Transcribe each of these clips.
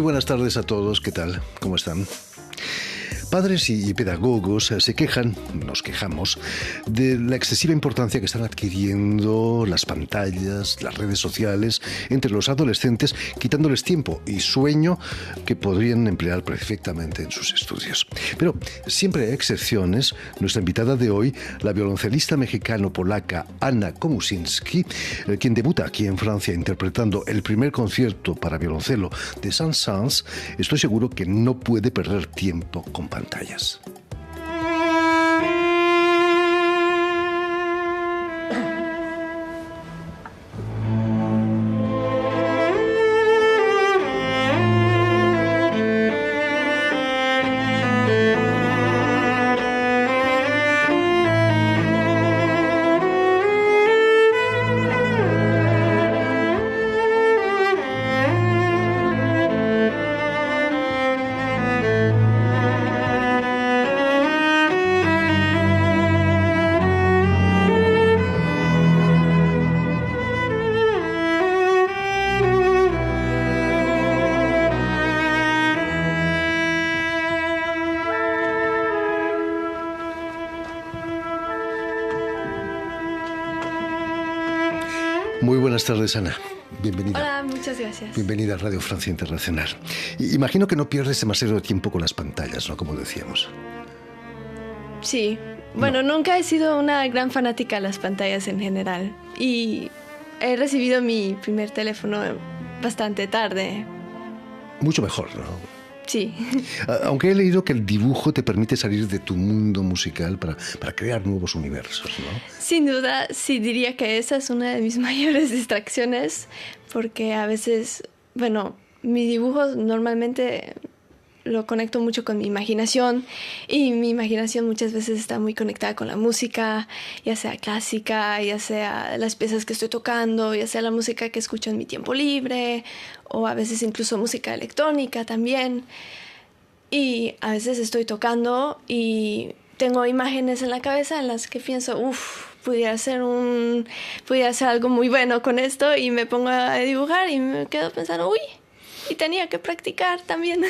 buenas tardes a todos, ¿qué tal? ¿Cómo están? Padres y pedagogos se quejan, nos quejamos, de la excesiva importancia que están adquiriendo las pantallas, las redes sociales entre los adolescentes, quitándoles tiempo y sueño que podrían emplear perfectamente en sus estudios. Pero siempre hay excepciones. Nuestra invitada de hoy, la violoncelista mexicano-polaca Anna Komusinski, quien debuta aquí en Francia interpretando el primer concierto para violoncelo de Saint-Saëns, estoy seguro que no puede perder tiempo con pantallas. Muy buenas tardes, Ana. Bienvenida. Hola, muchas gracias. Bienvenida a Radio Francia Internacional. Imagino que no pierdes demasiado tiempo con las pantallas, ¿no? Como decíamos. Sí. Bueno, nunca he sido una gran fanática de las pantallas en general. Y he recibido mi primer teléfono bastante tarde. Mucho mejor, ¿no? Sí. Aunque he leído que el dibujo te permite salir de tu mundo musical para crear nuevos universos, ¿no? Sin duda, sí diría que esa es una de mis mayores distracciones, porque a veces, bueno, mi dibujo normalmente lo conecto mucho con mi imaginación, y mi imaginación muchas veces está muy conectada con la música, ya sea clásica, ya sea las piezas que estoy tocando, ya sea la música que escucho en mi tiempo libre, o a veces incluso música electrónica también. Y a veces estoy tocando y tengo imágenes en la cabeza en las que pienso, pudiera hacer algo muy bueno con esto, y me pongo a dibujar y me quedo pensando, y tenía que practicar también.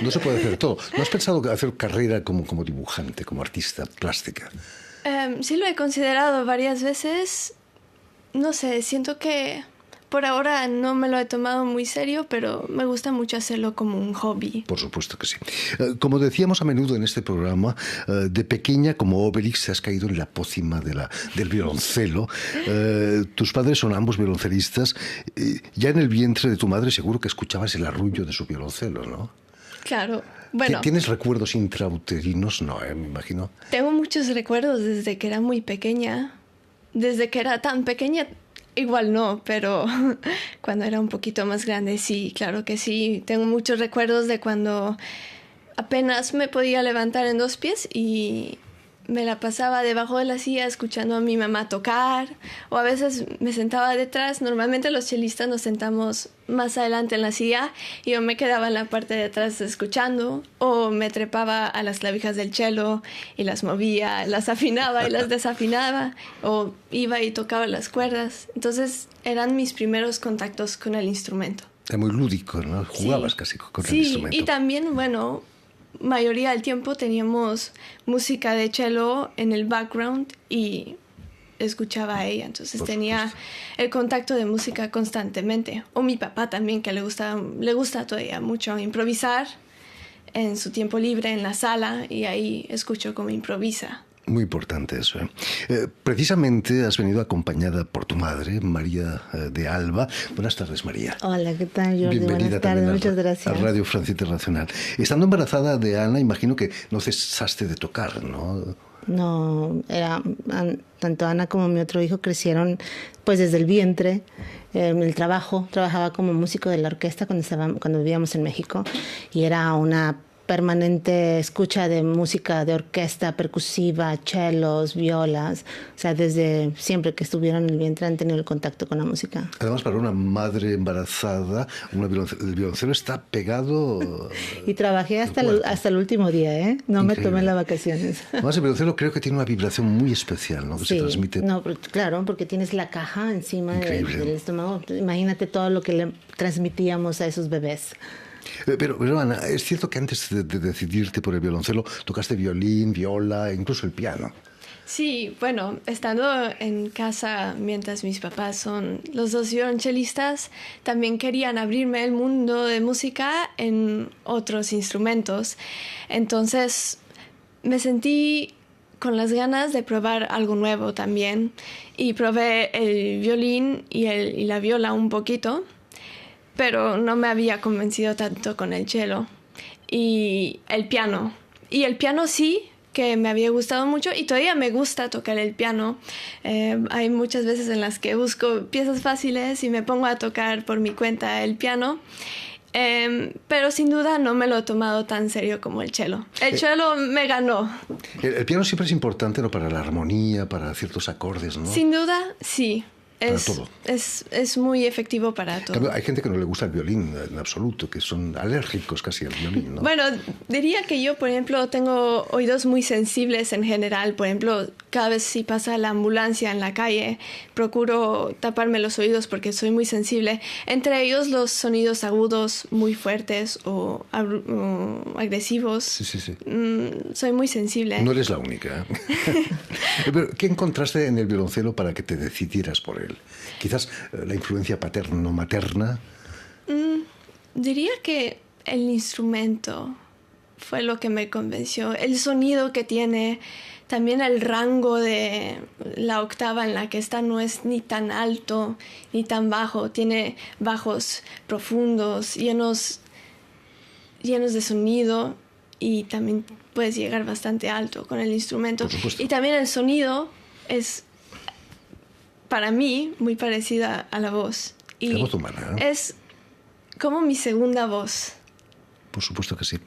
No se puede hacer todo. ¿No has pensado hacer carrera como dibujante, como artista plástica? Sí lo he considerado varias veces. No sé, siento que por ahora no me lo he tomado muy serio, pero me gusta mucho hacerlo como un hobby. Por supuesto que sí. Como decíamos a menudo en este programa, de pequeña, como Obelix, has caído en la pócima del violoncelo. Tus padres son ambos violoncelistas. Ya en el vientre de tu madre seguro que escuchabas el arrullo de su violoncelo, ¿no? Claro. Bueno, ¿Tienes recuerdos intrauterinos? No, me imagino. Tengo muchos recuerdos desde que era muy pequeña. Desde que era tan pequeña, igual no, pero cuando era un poquito más grande, sí, claro que sí. Tengo muchos recuerdos de cuando apenas me podía levantar en dos pies y me la pasaba debajo de la silla escuchando a mi mamá tocar, o a veces me sentaba detrás. Normalmente los chelistas nos sentamos más adelante en la silla y yo me quedaba en la parte de atrás escuchando, o me trepaba a las clavijas del cello y las movía, las afinaba y las desafinaba, o iba y tocaba las cuerdas. Entonces eran mis primeros contactos con el instrumento. Era muy lúdico, ¿no? Jugabas casi con el instrumento. Sí, y también, bueno, mayoría del tiempo teníamos música de cello en el background y escuchaba a ella, entonces tenía el contacto de música constantemente. O mi papá también, que le gusta todavía mucho improvisar en su tiempo libre en la sala, y ahí escucho cómo improvisa. Muy importante eso, ¿eh? Precisamente has venido acompañada por tu madre, María de Alba. Buenas tardes, María. Hola, ¿qué tal, Jordi? Bienvenida. Buenas tardes, muchas gracias. A Radio Francia Internacional. Estando embarazada de Ana, imagino que no cesaste de tocar, ¿no? No, tanto Ana como mi otro hijo crecieron pues desde el vientre. Trabajaba como músico de la orquesta cuando vivíamos en México, y era una permanente escucha de música de orquesta, percusiva, chelos, violas. O sea, desde siempre que estuvieron en el vientre han tenido el contacto con la música. Además, para una madre embarazada, el violoncelo está pegado. Y trabajé hasta el último día, ¿eh? No Increíble. me tomé las vacaciones. Además, el violoncelo creo que tiene una vibración muy especial, ¿no? Que se transmite. No, claro, porque tienes la caja encima del estómago. Imagínate todo lo que le transmitíamos a esos bebés. Pero Ana, es cierto que antes de decidirte por el violoncelo tocaste violín, viola, incluso el piano. Sí, bueno, estando en casa mientras mis papás son los dos violonchelistas, también querían abrirme el mundo de música en otros instrumentos. Entonces me sentí con las ganas de probar algo nuevo también y probé el violín y la viola un poquito, pero no me había convencido tanto con el cello y el piano. Y el piano sí, que me había gustado mucho y todavía me gusta tocar el piano. Hay muchas veces en las que busco piezas fáciles y me pongo a tocar por mi cuenta el piano. Pero sin duda no me lo he tomado tan serio como el cello. El cello me ganó. El piano siempre es importante, ¿no? Para la armonía, para ciertos acordes, ¿no? Sin duda, sí. Para todo. Es muy efectivo para todo. Hay gente que no le gusta el violín en absoluto, que son alérgicos casi al violín, ¿no? Bueno, diría que yo, por ejemplo, tengo oídos muy sensibles en general. Por ejemplo, cada vez si pasa la ambulancia en la calle, procuro taparme los oídos porque soy muy sensible. Entre ellos los sonidos agudos muy fuertes o agresivos. Sí. Soy muy sensible. No eres la única. Pero, ¿qué encontraste en el violoncelo para que te decidieras por él? Quizás la influencia paterno-materna. Diría que el instrumento fue lo que me convenció. El sonido que tiene, también el rango de la octava en la que está no es ni tan alto ni tan bajo. Tiene bajos profundos, llenos de sonido y también puedes llegar bastante alto con el instrumento. Por supuesto. Y también el sonido es, para mí, muy parecida a la voz. Y la voz humana, ¿eh? es como mi segunda voz. Por supuesto que sí.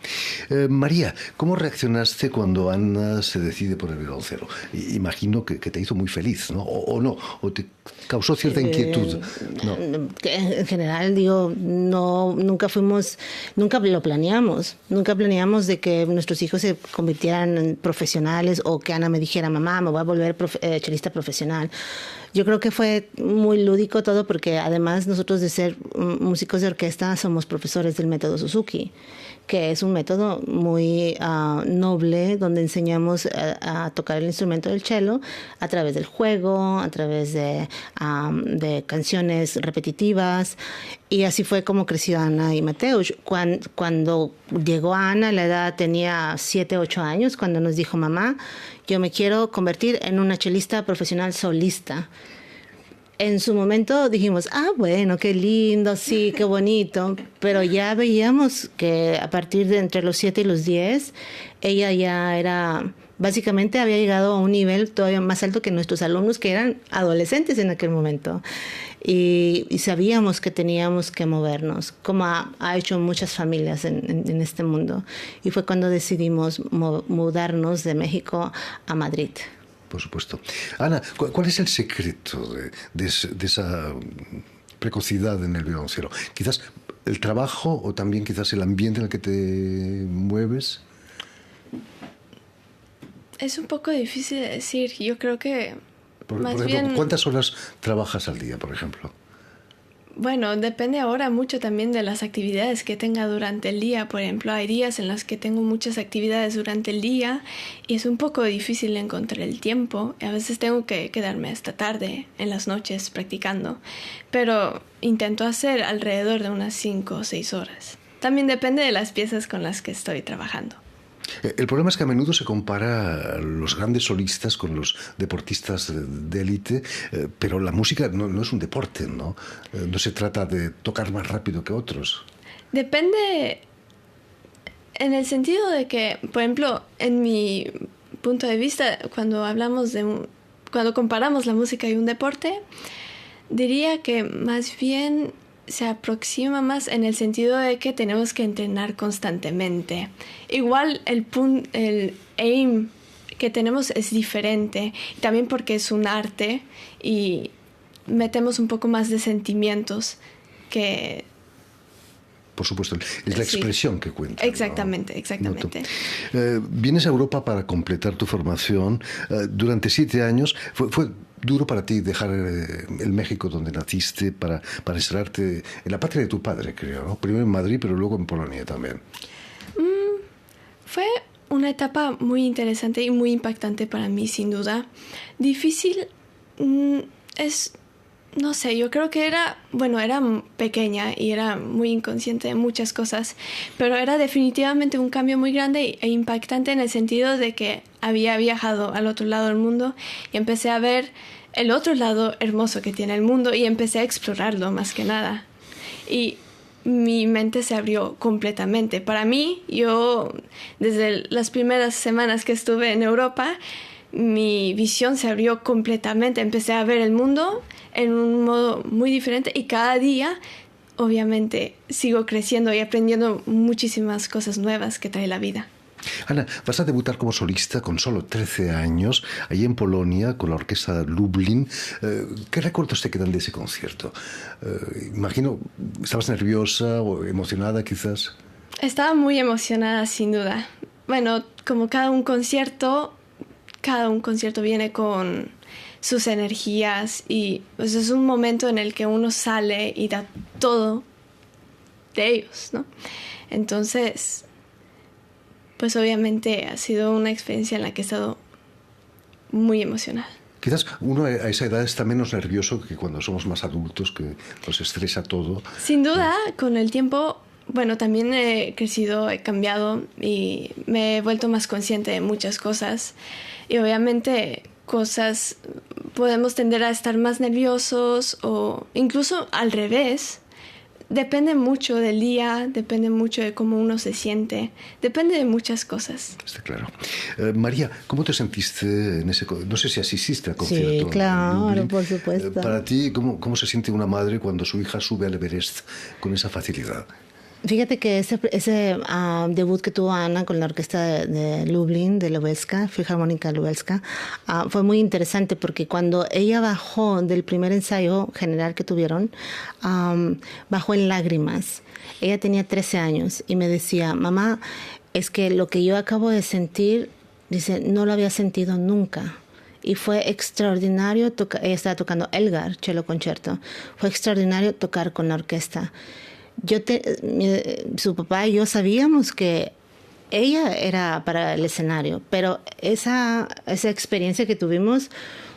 María, ¿cómo reaccionaste cuando Ana se decide por el violoncelo? Imagino que te hizo muy feliz, ¿no? O no, o te causó cierta inquietud. No. En general, digo, nunca lo planeamos. Nunca planeamos de que nuestros hijos se convirtieran en profesionales o que Ana me dijera, mamá, me voy a volver chelista profesional. Yo creo que fue muy lúdico todo porque además nosotros de ser músicos de orquesta somos profesores del método Suzuki, que es un método muy noble donde enseñamos a tocar el instrumento del cello a través del juego, a través de canciones repetitivas. Y así fue como creció Ana y Mateusz. Cuando llegó Ana, la edad tenía 7, 8 años, cuando nos dijo, mamá, yo me quiero convertir en una chelista profesional solista. En su momento dijimos, bueno, qué lindo, sí, qué bonito. Pero ya veíamos que a partir de entre los 7 y los 10, ella ya era, básicamente había llegado a un nivel todavía más alto que nuestros alumnos, que eran adolescentes en aquel momento. Y sabíamos que teníamos que movernos, como ha hecho muchas familias en este mundo. Y fue cuando decidimos mudarnos de México a Madrid. Por supuesto. Ana, ¿cuál es el secreto de esa precocidad en el violoncelo? Quizás el trabajo o también quizás el ambiente en el que te mueves. Es un poco difícil de decir. Yo creo que Por ejemplo, ¿cuántas horas trabajas al día, por ejemplo? Bueno, depende ahora mucho también de las actividades que tenga durante el día. Por ejemplo, hay días en los que tengo muchas actividades durante el día y es un poco difícil encontrar el tiempo. A veces tengo que quedarme hasta tarde en las noches practicando, pero intento hacer alrededor de unas 5 o 6 horas. También depende de las piezas con las que estoy trabajando. El problema es que a menudo se compara a los grandes solistas con los deportistas de élite, pero la música no es un deporte, ¿no? No se trata de tocar más rápido que otros. Depende en el sentido de que, por ejemplo, en mi punto de vista, cuando comparamos la música y un deporte, diría que más bien se aproxima más en el sentido de que tenemos que entrenar constantemente. Igual el aim que tenemos es diferente, también porque es un arte y metemos un poco más de sentimientos que... Por supuesto, es la expresión que cuenta. Exactamente, ¿no? Exactamente. Vienes a Europa para completar tu formación. Durante 7 años, ¿fue duro para ti dejar el México donde naciste para instalarte en la patria de tu padre, creo, ¿no? Primero en Madrid, pero luego en Polonia también. Fue una etapa muy interesante y muy impactante para mí, sin duda. Difícil no sé, yo creo que era pequeña y era muy inconsciente de muchas cosas, pero era definitivamente un cambio muy grande e impactante en el sentido de que había viajado al otro lado del mundo y empecé a ver el otro lado hermoso que tiene el mundo y empecé a explorarlo más que nada. Y mi mente se abrió completamente. Para mí, yo desde las primeras semanas que estuve en Europa, mi visión se abrió completamente. Empecé a ver el mundo en un modo muy diferente y cada día, obviamente, sigo creciendo y aprendiendo muchísimas cosas nuevas que trae la vida. Ana, vas a debutar como solista con solo 13 años, allí en Polonia, con la orquesta Lublin. ¿Qué recuerdos te quedan de ese concierto? Imagino, ¿estabas nerviosa o emocionada quizás? Estaba muy emocionada, sin duda. Bueno, como cada un concierto viene con sus energías y pues es un momento en el que uno sale y da todo de ellos, ¿no? Entonces, pues obviamente ha sido una experiencia en la que he estado muy emocionada. Quizás uno a esa edad está menos nervioso que cuando somos más adultos, que nos estresa todo. Sin duda, con el tiempo, bueno, también he crecido, he cambiado y me he vuelto más consciente de muchas cosas. Y obviamente podemos tender a estar más nerviosos o incluso al revés. Depende mucho del día, depende mucho de cómo uno se siente, depende de muchas cosas. Está claro. María, ¿cómo te sentiste en ese... No sé si asististe al concierto. Sí, claro, por supuesto. Para ti, ¿cómo se siente una madre cuando su hija sube al Everest con esa facilidad? Fíjate que ese debut que tuvo Ana con la orquesta de Lublin, de Lubelska, Filarmónica Lubelska, fue muy interesante porque cuando ella bajó del primer ensayo general que tuvieron, bajó en lágrimas. Ella tenía 13 años y me decía, mamá, es que lo que yo acabo de sentir, dice, no lo había sentido nunca. Y fue extraordinario, ella estaba tocando Elgar, cello concierto, fue extraordinario tocar con la orquesta. Su papá y yo sabíamos que ella era para el escenario, pero esa experiencia que tuvimos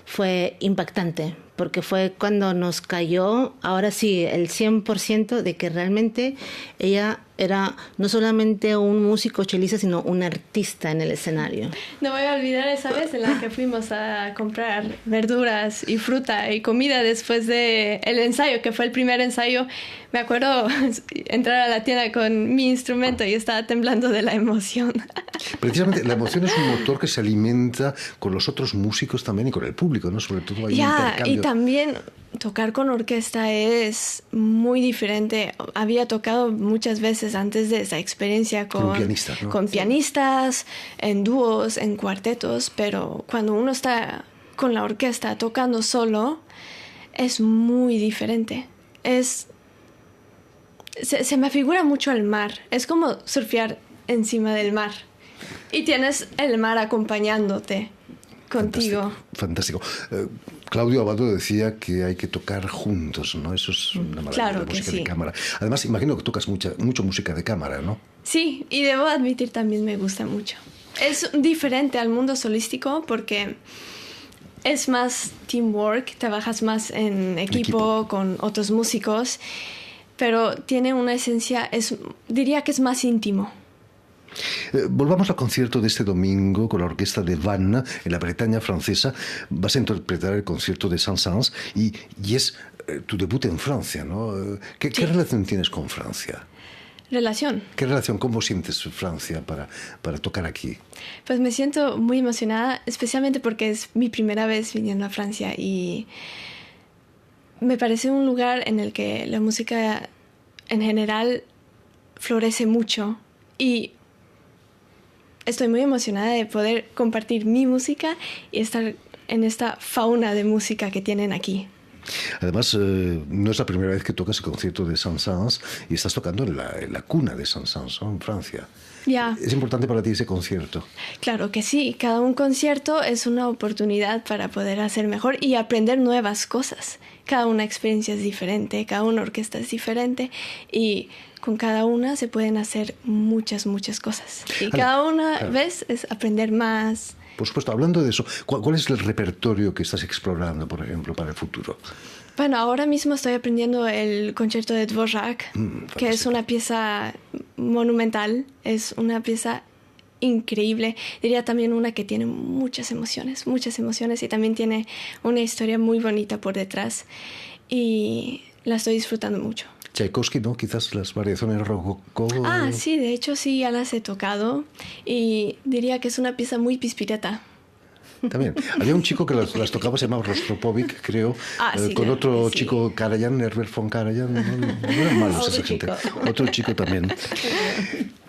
fue impactante, porque fue cuando nos cayó, ahora sí, el 100% de que realmente ella era no solamente un músico chelista, sino un artista en el escenario. No voy a olvidar esa vez en la que fuimos a comprar verduras y fruta y comida después del ensayo, que fue el primer ensayo. Me acuerdo entrar a la tienda con mi instrumento y estaba temblando de la emoción. Precisamente, la emoción es un motor que se alimenta con los otros músicos también y con el público, ¿no? Sobre todo hay un intercambio. Y también tocar con orquesta es muy diferente. Había tocado muchas veces antes de esa experiencia con pianistas, ¿no? Con pianistas, en dúos, en cuartetos, pero cuando uno está con la orquesta tocando solo, es muy diferente. Se me figura mucho el mar. Es como surfear encima del mar. Y tienes el mar acompañándote contigo. Fantástico. Claudio Abbado decía que hay que tocar juntos, ¿no? Eso es una maravilla, claro, la música sí. de cámara. Además, imagino que tocas mucho música de cámara, ¿no? Sí, y debo admitir también me gusta mucho. Es diferente al mundo solístico porque es más teamwork, trabajas más en equipo con otros músicos, pero tiene una esencia, diría que es más íntimo. Volvamos al concierto de este domingo con la orquesta de Vannes en la Bretaña francesa. Vas a interpretar el concierto de Saint-Saëns y es tu debut en Francia, ¿no? ¿Qué relación tienes con Francia? ¿Relación? ¿Qué relación? ¿Cómo sientes Francia para tocar aquí? Pues me siento muy emocionada, especialmente porque es mi primera vez viniendo a Francia y me parece un lugar en el que la música en general florece mucho y estoy muy emocionada de poder compartir mi música y estar en esta fauna de música que tienen aquí. Además, no es la primera vez que tocas el concierto de Saint-Saëns y estás tocando en la cuna de Saint-Saëns, ¿no? En Francia. Ya. ¿Es importante para ti ese concierto? Claro que sí. Cada un concierto es una oportunidad para poder hacer mejor y aprender nuevas cosas. Cada una experiencia es diferente, cada una orquesta es diferente y con cada una se pueden hacer muchas cosas. Y cada una vez es aprender más. Por supuesto, hablando de eso, ¿cuál es el repertorio que estás explorando, por ejemplo, para el futuro? Bueno, ahora mismo estoy aprendiendo el concierto de Dvorak, que es una pieza monumental, es una pieza increíble. Diría también una que tiene muchas emociones y también tiene una historia muy bonita por detrás y la estoy disfrutando mucho. Tchaikovsky, ¿no? Quizás las variaciones rococó. Ah, sí, de hecho sí, ya las he tocado y diría que es una pieza muy pispireta. También. Había un chico que las tocaba, se llamaba Rostropovich, creo, sí, con claro, otro sí. chico, Karajan, Herbert von Karajan. No eran malos esa gente. Otro chico también.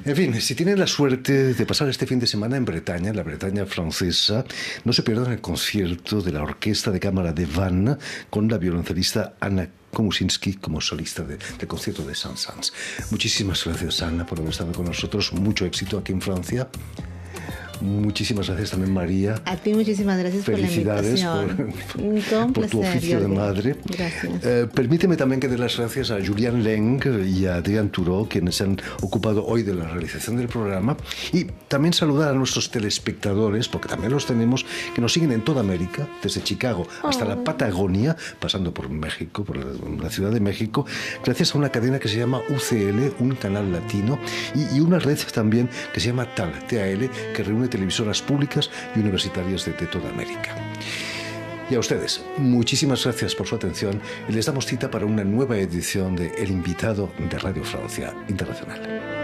En fin, si tienen la suerte de pasar este fin de semana en Bretaña, en la Bretaña francesa, no se pierdan el concierto de la Orquesta de Cámara de Vannes con la violoncelista Anna Komusinski como solista del concierto de Saint-Saëns. Muchísimas gracias, Ana, por haber estado con nosotros. Mucho éxito aquí en Francia. Muchísimas gracias también, María. A ti muchísimas gracias por la invitación. por tu oficio de madre. Gracias. Permíteme también que dé las gracias a Julián Leng y a Adrián Turó, quienes se han ocupado hoy de la realización del programa, y también saludar a nuestros telespectadores, porque también los tenemos, que nos siguen en toda América, desde Chicago hasta la Patagonia, pasando por México, por la Ciudad de México, gracias a una cadena que se llama UCL, un canal latino, y una red también que se llama TAL, que reúne televisoras públicas y universitarias de toda América. Y a ustedes, muchísimas gracias por su atención y les damos cita para una nueva edición de El Invitado de Radio Francia Internacional.